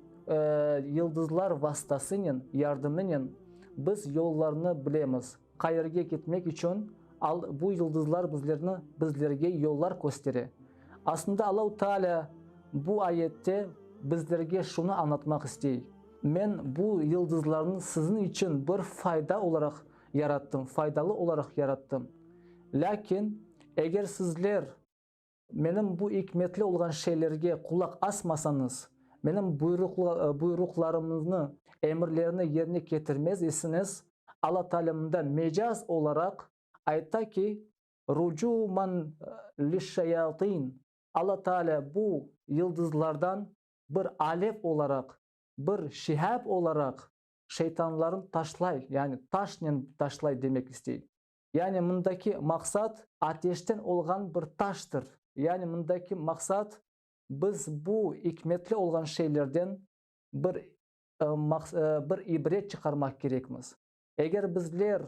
[SPEAKER 6] yıldızlar vasıtasıyla, yardımıyla biz yollarını bilemiz. Kayırga gitmek için bu yıldızlar bizlerge yollar gösterir. Aslında Allah Teala bu ayette bizlerge şunu anlatmak istiyor. Ben bu yıldızlarını sizin için bir fayda olarak yarattım, faydalı olarak yarattım. Lakin eğer sizler benim bu hikmetli olan şeylerge kulak asmasanız, benim buyruklarımızı, emirlerini yerine getirmez iseniz, Allah Teala'dan mecaz olarak ayta ki rucuman lişşeyatin, Allah Teala bu yıldızlardan bir alev olarak, bir şihab olarak şeytanların taşlay, yani taşla taşlay demek istiyor. Yani bundaki maksat ateşten olgan bir taştır. Yani bundaki maksat biz bu hikmetli olan şeylerden bir ibret çıkarmak gerekmez. Eğer bizler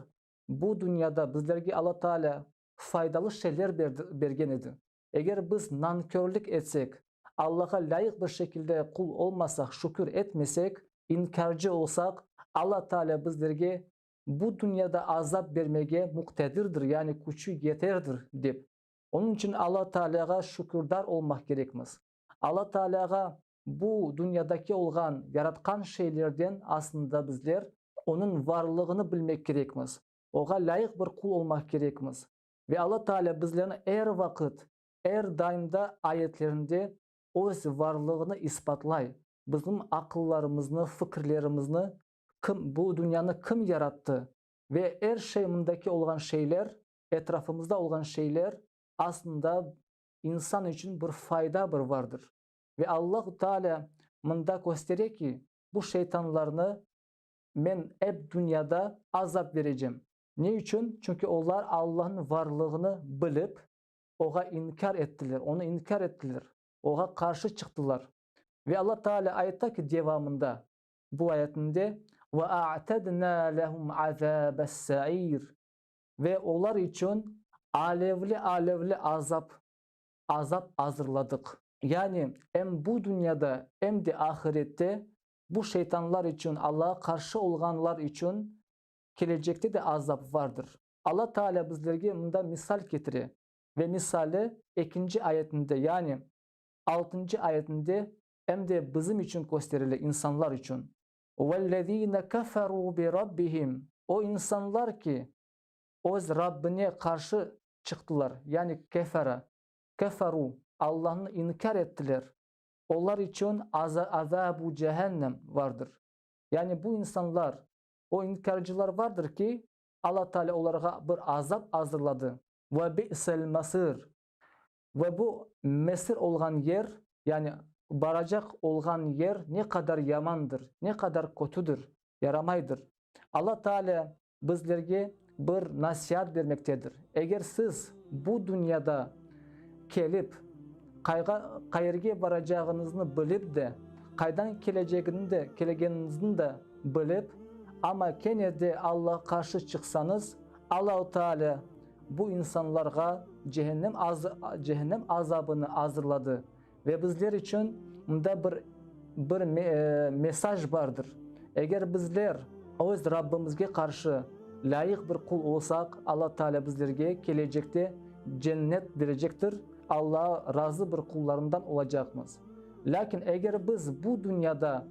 [SPEAKER 6] bu dünyada bizlerge Allah Teala faydalı şeyler bergen idi. Eğer biz nankörlük etsek, Allah'a layık bir şekilde kul olmasak, şükür etmesek, inkarcı olsak, Allah Teala bizlerge bu dünyada azap vermeye muktedirdir, yani gücü yeterdir deyip. Onun için Allah Teala'ya şükürdar olmak gerekmez. Allah Teala'ya bu dünyadaki olgan, yaratkan şeylerden aslında bizler onun varlığını bilmek gerekmiz. Oğa layık bir kul olmak gerekmiz. Ve Allah Teala bizlerini her vakit, her daimda ayetlerinde öz varlığını ispatlay. Bizim akıllarımızı, fikirlerimizi, bu dünyanı kim yarattı? Ve her şeyimdeki olan şeyler, etrafımızda olan şeyler aslında insan için bir fayda vardır. Ve Allah Teala mında gösteriyor ki bu şeytanlarını ben hep dünyada azap vereceğim. Ne için? Çünkü onlar Allah'ın varlığını bilip oğa inkar ettiler. Onu inkar ettiler. Oğa karşı çıktılar. Ve Allah Teala ayetteki devamında bu ayetinde ve a'tadna lehum azabes sa'ir ve onlar için alevli azap hazırladık. Yani hem bu dünyada hem de ahirette bu şeytanlar için, Allah'a karşı olanlar için gelecekte de azap vardır. Allah Teala bizlerge bunda misal getiriyor. Ve misali 2. ayetinde yani 6. ayetinde hem de bizim için gösterilir insanlar için. وَالَّذ۪ينَ كَفَرُوا بِرَبِّهِمْ O insanlar ki öz Rabbine karşı çıktılar. Yani keferu Allah'ını inkar ettiler. Onlar için azabu cehennem vardır. Yani bu insanlar, o inkarcılar vardır ki Allah Teala onlara bir azap hazırladı. Ve bi'sel masir. Ve bu mesir olan yer yani varacak olan yer ne kadar yamandır, ne kadar kötüdür, yaramaydır. Allah Teala bizlerge bir nasihat vermektedir. Eğer siz bu dünyada gelip kayırga varacağınızı bilip de kaydan geleceğinizi de bilip ama gene de Allah'a karşı çıksanız Allah-u Teala bu insanlara cehennem azabını hazırladı ve bizler için bunda bir mesaj vardır. Eğer bizler öz Rabbimizge karşı layık bir kul olsak Allah Teala bizlerge gelecekte cennet verecektir. Allah'a razı bir kullarından olacağımız. Lakin eğer biz bu dünyada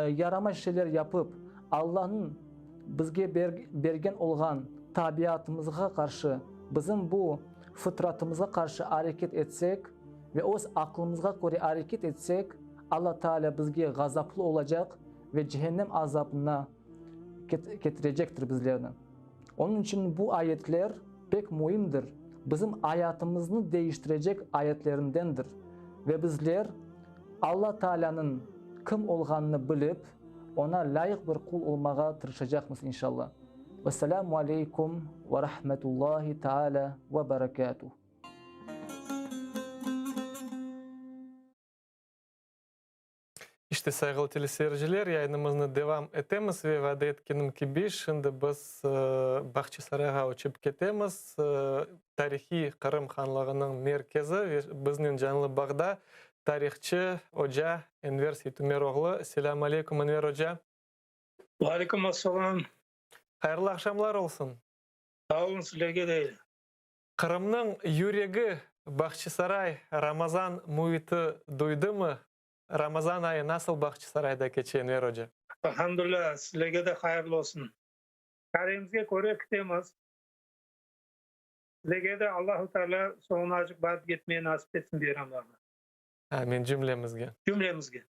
[SPEAKER 6] yarama şeyler yapıp Allah'ın bizge bergen olan tabiatımıza karşı bizim bu fıtratımıza karşı hareket etsek ve o aklımıza göre hareket etsek Allah Teala bizge gazaplı olacak ve cehennem azabına getirecektir bizlerini. Onun için bu ayetler pek mühimdir. Bizim hayatımızı değiştirecek ayetlerindendir. Ve bizler Allah Teala'nın kim olduğunu bilip ona layık bir kul olmaya tırışacağız inşallah. Vesselamu aleyküm ve rahmetullahi teala ve berekatuhu.
[SPEAKER 1] İşte saygılı teleseyirciler yayınımızı devam etemiz ve vaat etkenim gibi şimdi biz Bahçesaray'a uçup ketemiz. Tarihi Kırım Hanlığı'nın merkezi ve biznin canlı bağda tarihçi Hoca Enver Seytumeroğlu. Selamun aleyküm Enver Hoca.
[SPEAKER 7] Aleyküm assalam.
[SPEAKER 1] Hayırlı akşamlar olsun.
[SPEAKER 7] Sağ olun sizlerge de.
[SPEAKER 1] Kırım'ın yüreği Bahçesaray Ramazan muhiti duydu mu? Ramazan ayı nasıl Bahçesaray'da geçiyor Enver Hoca?
[SPEAKER 7] Elhamdülillah sizlerge de hayırlı olsun. Karimizge göre kitemiz. Sizlerge de Allah-u Teala sonuna acık bağıp gitmeye nasip etsin diyelim Allah'a.
[SPEAKER 1] Amin cümlemizge.
[SPEAKER 7] Cümlemizge.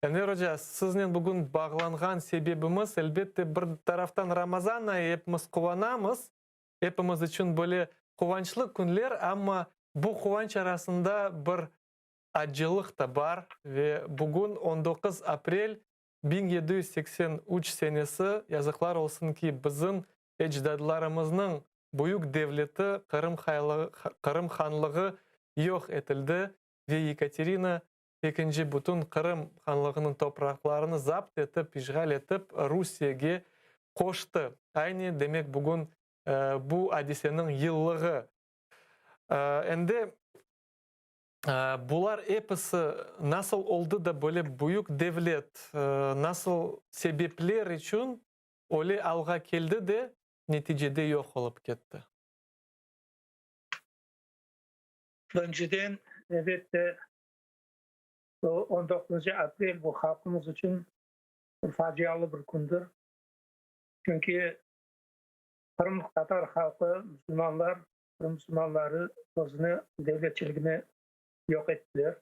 [SPEAKER 1] Enver Hoca, sizinle bugün bağlanğan sebebimiz elbette bir taraftan Ramazan ayı hepimiz kıvanamız. Hepimiz için böyle kıvançlı günler ama bu kıvanç arasında bir acılık da var ve bugün 19 April 1783 senesi yazıklar olsun ki bizim ecdadlarımızın büyük devleti Kırım Hanlığı yok edildi ve Yekaterina II bütün Kırım Hanlığı'nın topraklarını zapt edip, işgal edip Rusya'ya koştu. Aynı demek bugün bu hadisenin yıllığı. Endi bular hepsi nasıl oldu da böyle büyük devlet nasıl sebepler için öyle alga geldi de neticede yok olup gitti.
[SPEAKER 7] Önceden elbette 19. April bu halkımız için facialı bir gündür. Çünkü Kırım Tatar halkı, Müslümanlar, Kırım Müslümanları özünü, devletçiliğini yok ettiler.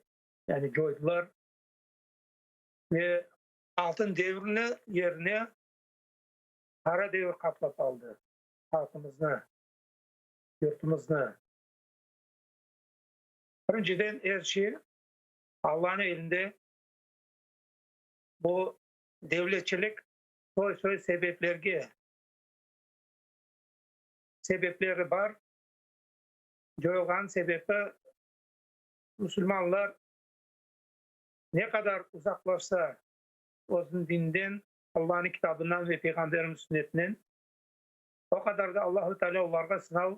[SPEAKER 7] Yani coydular. Ve altın devrini yerine kara devir kaplap aldı. Halkımızı, yurtumuzunu. Birinciden her şey Allah'ın elinde. Bu devletçilik soy sebepleri var. Joygan sebebi Müslümanlar ne kadar uzaklaşsa özün dinden, Allah'ın kitabından ve Peygamberin sünnetinden o kadar da Allah-u Teala onlara sınav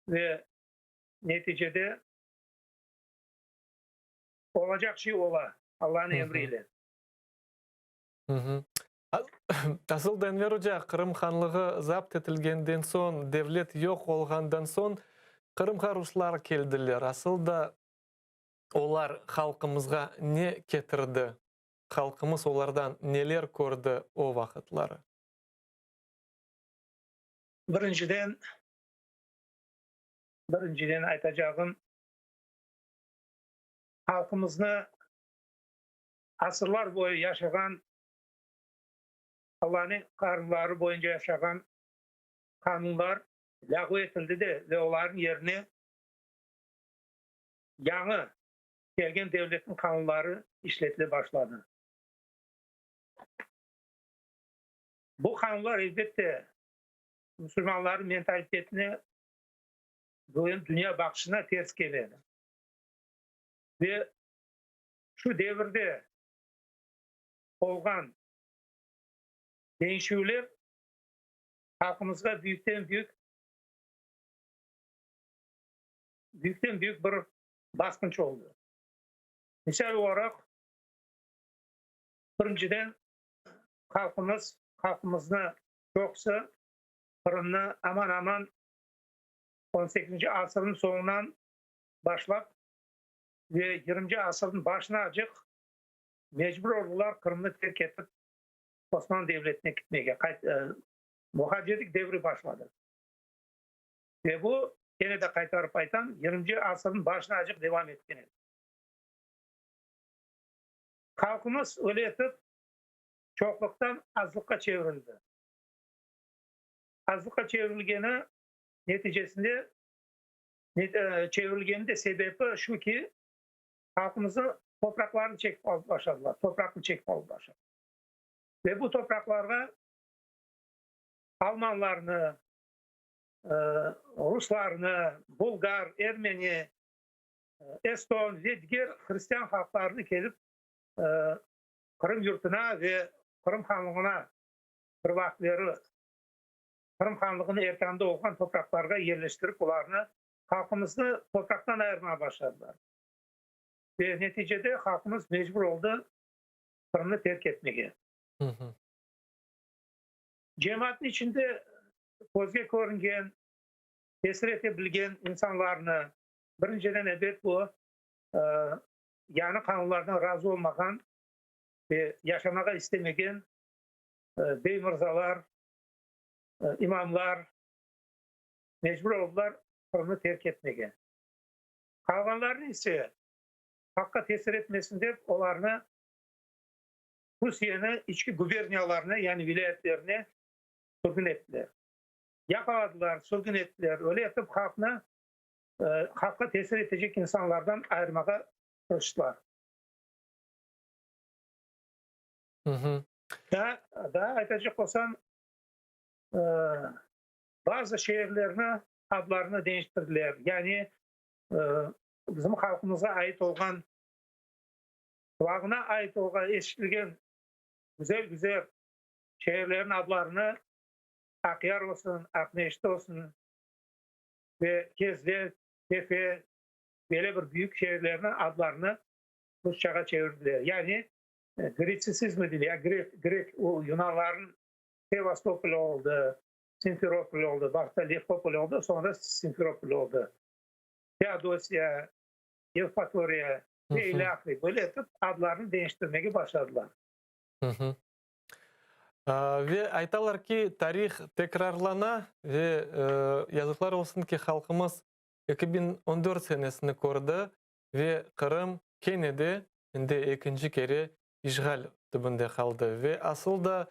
[SPEAKER 7] ve neticede olacak şey ola Allah'ın emriyle.
[SPEAKER 1] Asıl Enver Hoca, Kırım Hanlığı zapt etilgenden son, devlet yok olgandan son, Kırımga Ruslar keldiler. Asıl da olar halkımızga ne getirdi? Halkımız olardan neler gördü o vakitları?
[SPEAKER 7] Birinciden aytacağım, halkımızı asırlar boyu yaşayan, Allah'ın kanunları boyunca yaşayan kanunlar lağv etildi de ve onların yerine yanı gelgen devletin kanunları işletile başladı. Bu kanunlar elbette Müslümanların mentalitetine, dünya bakışına ters gelir. Ve şu devirde olgan değişimler halkımızga büyükten büyük bir baskınç oldu. Misal olarak birinciden halkımızın çoksa Kırım'ı aman aman 18. asırın sonundan başlap ve 20. asırın başına acık mecbur oldular Kırım'ı terk edip Osmanlı Devleti'ne gitmeye. Muhacirlik devri başladı. Ve bu gene de kaytarıp aytan 20. asırın başına acık devam ettiğini. Halkımız öyle etip çokluktan azlıkka çevrildi. Azlıkka çevrilgeni neticesinde çevrilgenin de sebebi şu ki halkımızın topraklarını çekip alıp başladılar. Toprakını çekip alıp başladılar. Ve bu topraklarda Almanlarını, Ruslarını, Bulgar, Ermeni, Eston ve diğer Hristiyan halklarını gelip Kırım yurtuna ve Kırım Hanlığı'na bir vaktleri Kırım Hanlığı'nın erkende olan topraklarga yerleştirip onlarını halkımızı topraktan ayırmaya başladılar. Ve neticede halkımız mecbur oldu Kırım'ı terk etmeye. Cemaatin içinde gözge görüngen, tesir edebilgen insanlarını birinciden elbet bu yani kanunlardan razı olmayan ve yaşamaya istemeyen bey mirzalar, imamlar mecbur oldular Kırım'ı terk etmeye. Kalganların ise hakka tesir etmesinde onlarını Rusya'nın içki guberniyalarına yani vilayetlerine sürgün ettiler. Yakaladılar, sürgün ettiler. Öyle yapıp halka tesir edecek insanlardan ayırmaya çalıştılar. Daha aytacak olsam bazı şehirlerine adlarını değiştirdiler. Yani bizim halkımıza ait olan kulağına ait olan eşitliğin güzel şehirlerin adlarını Akyar olsun, Akneşte olsun ve Gezde, Tefe böyle bir büyük şehirlerin adlarını Rusçaga çevirdiler. Yani Grecizmi dili, ya Grek o Yunanların Sevastopol oldu, Simferopol oldu, başta Lefkopol oldu, sonra Simferopol oldu. Teodosya, Evpatorya ve ilahri böyle yapıp adlarını değiştirmeye başladılar.
[SPEAKER 1] Hı. Ve aytalar ki tarih tekrarlana ve yazıklar olsun ki halkımız 2014 senesini korudu ve Kırım Kennedy ikinci kere işgal tübünde kaldı ve asıl da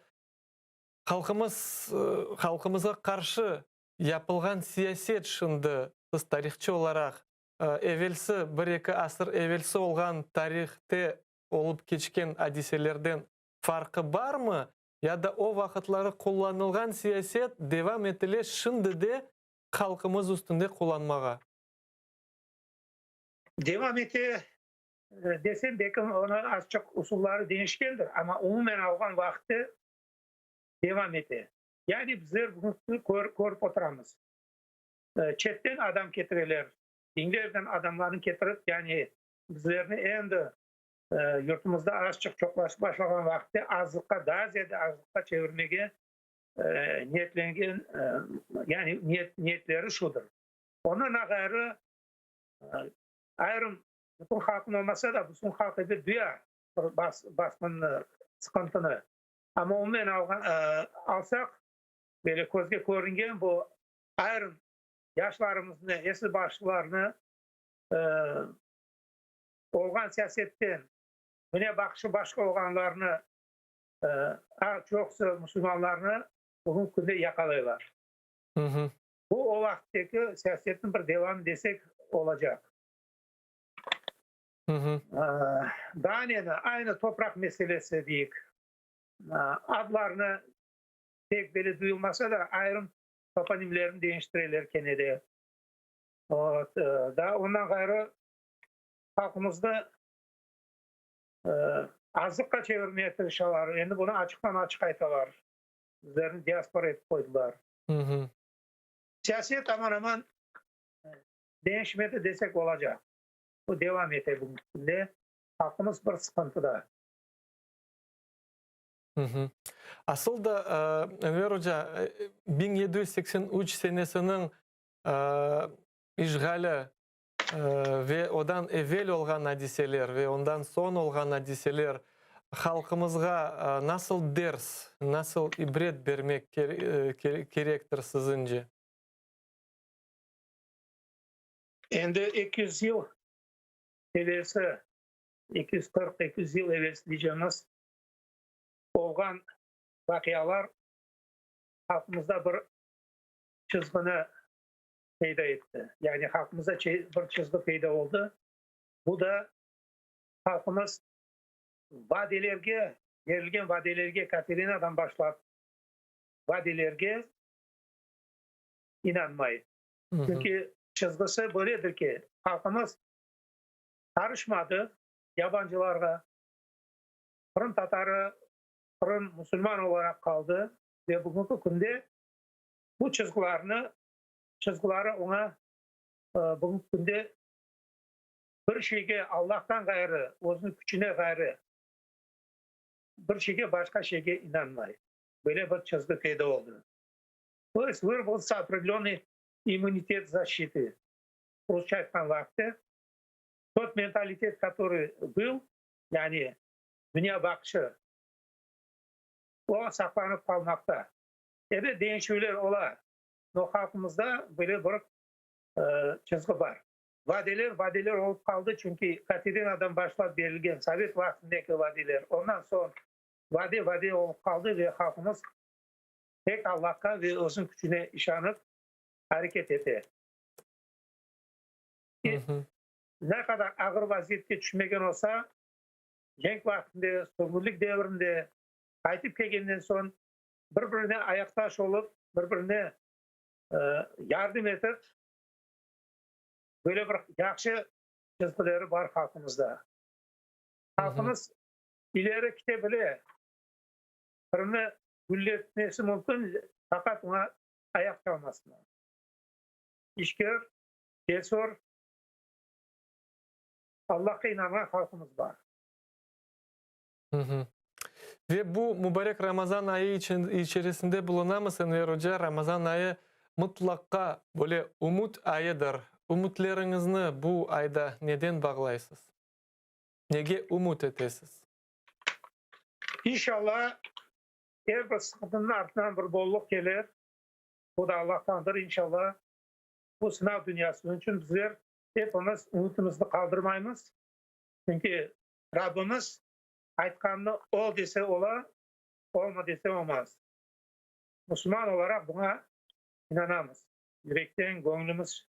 [SPEAKER 1] halkımıza karşı yapılgan siyaset şimdi biz tarihçi olarak evvelsi bir iki asır evvelsi olgan tarihte olup geçken hadiselerden farkı var mı? Ya da o vakitleri kullanılgan siyaset devam etile şimdi de halkımız üstünde kullanmağa.
[SPEAKER 7] Devam ete desem belki ona az çok usulları değişkendir ama umumen algan vakti devam ete. Yani bizler bunu korup oturamız. Çetten adam getirirler. Dinlerden adamlarını getirip yani bizlerini endi yurtumuzda açık çoklaşıp başlayan vakti azlıkka daha ziyade azlıkka çevirmeye niyetlengen yani niyetleri şudur. Onun gayrı ayrım bütün halkın olmasa da bütün halkı bir duyar basmanını, sıkıntını. Ama umumen alsak böyle gözge görüngen bu ayrım yaşlarımızın eski başlarını olgan siyasetten öne bakışı başka olganlarını çoksa Müslümanlarını bugün günde yakalayırlar.
[SPEAKER 1] Hı.
[SPEAKER 7] Bu o vakitteki siyasetin bir devam desek olacak.
[SPEAKER 1] Hı.
[SPEAKER 7] Daha ne aynı toprak meselesi deyik. Adlarını pek böyle duyulmasa da ayrım toponimlerini değiştirirlerken de. Daha ondan gayrı halkımızda azlıkla çevirmeye çalışıyorlar. Yani bunu açıktan açık aytalar. Bizlerini diaspora etip koydular.
[SPEAKER 1] Hı.
[SPEAKER 7] Siyaset aman değişmedi desek olacak. Bu devam eder bugün. Halkımız bir sıkıntıda.
[SPEAKER 1] Hı. Asıl da Enver Hoca 1783 senesinin işgali ve odan evvel olgan hadiseler ve ondan son olgan hadiseler halkımızga nasıl ders, nasıl ibret vermek gerektir sizince?
[SPEAKER 7] Endi 200 yıl evvelsi, 240-200 yıl evvelsi diyeceğimiz olgan vakiyalar halkımızda bir çizgini peyda etti. Yani halkımızda bir çizgi peyda oldu. Bu da halkımız verilgen vadelerge Katerina'dan başlayıp vadelerge inanmayı. Çünkü çizgisi böyledir ki halkımız karışmadı yabancılarga. Kırım Tatarı, Kırım Müslüman olarak kaldı ve bugünkü günde bu çizgileri ona bugünkü günde bir şeyge Allah'tan gayrı, özünün gücüne gayrı bir şeyge başka şeyge inanmayı. Böyle bir çizgi peyda oldu. То есть выработался определенный иммунитет защиты. Rusça айтқан vakti тот менталитет, который был, yani dünya bakışı o saklanıp kalmakta. Evet değişimler ola. O halkımızda böyle bir çizgi var. Vadeler olup kaldı çünkü Katerina'dan başlayıp verilgen Sovyet vaktindeki vadeler. Ondan sonra vade olup kaldı ve halkımız tek Allah'a ve özün gücüne işanıp hareket etti. Ne kadar ağır vaziyette düşmegen olsa cenk vaktinde, sömürlük devrinde kaytıp kelgenden son birbirine ayaktaş olup, birbirine yardım edip böyle bir yakşı çizgileri var halkımızda. Halkımız ileri kitebile kırını gülletmesi mümkün fakat ona ayak çalmasına. İşkör, cesur, Allah'a inanan halkımız var.
[SPEAKER 1] Ve bu mübarek Ramazan ayı içerisinde bulunamaz Enver Hoca. Ramazan ayı mutlaka böyle umut ayıdır. Umutlarınızı bu ayda neden bağlaysınız? Nege umut etesiniz?
[SPEAKER 7] İnşallah her bir sıkıntının ardından bir bolluk gelir. Bu da Allah'tandır inşallah. Bu sınav dünyası için bizler hepimiz umutumuzu kaldırmayız. Çünkü Rabbimiz aytkanını ol dese ola, olma dese olmaz. Müslüman olarak buna inanamız. Yürekten, gönlümüz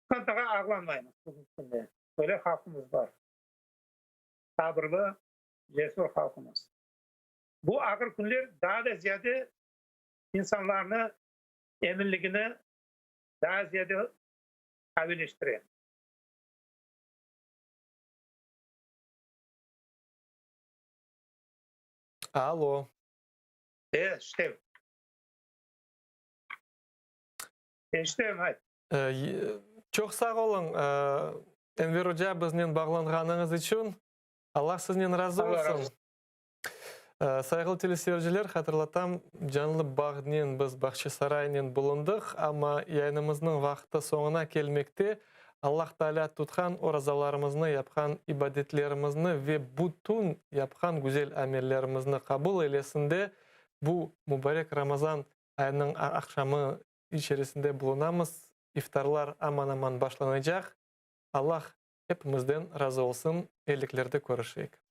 [SPEAKER 7] kantaga ağlanmayız. Böyle halkımız var. Sabırlı, cesur halkımız. Bu ağır günler daha da ziyade insanlarını, eminliğini daha ziyade kavileştiriyor.
[SPEAKER 1] Alo.
[SPEAKER 7] Evet, işte. İşte, hayır.
[SPEAKER 1] Çok sağ olun. Enver Hoca bizden bağlanğanınız için. Allah sizden razı
[SPEAKER 7] Allah razı
[SPEAKER 1] olsun.
[SPEAKER 7] olsun.
[SPEAKER 1] Saygılı teleseyirciler, hatırlatam, canlı bağdinen biz Bakşı Sarayı'nın bulunduk, ama yayınımızın vakti sonuna gelmekte. Allah Teala tutkan orazalarımızı, yapkan ibadetlerimizni ve bütün yapkan güzel amellerimizni kabul eylesin de bu mübarek Ramazan ayının akşamı içerisinde bulunamız. İftarlar aman aman başlanacak. Allah hepimizden razı olsun. Elliklerde görüşecek.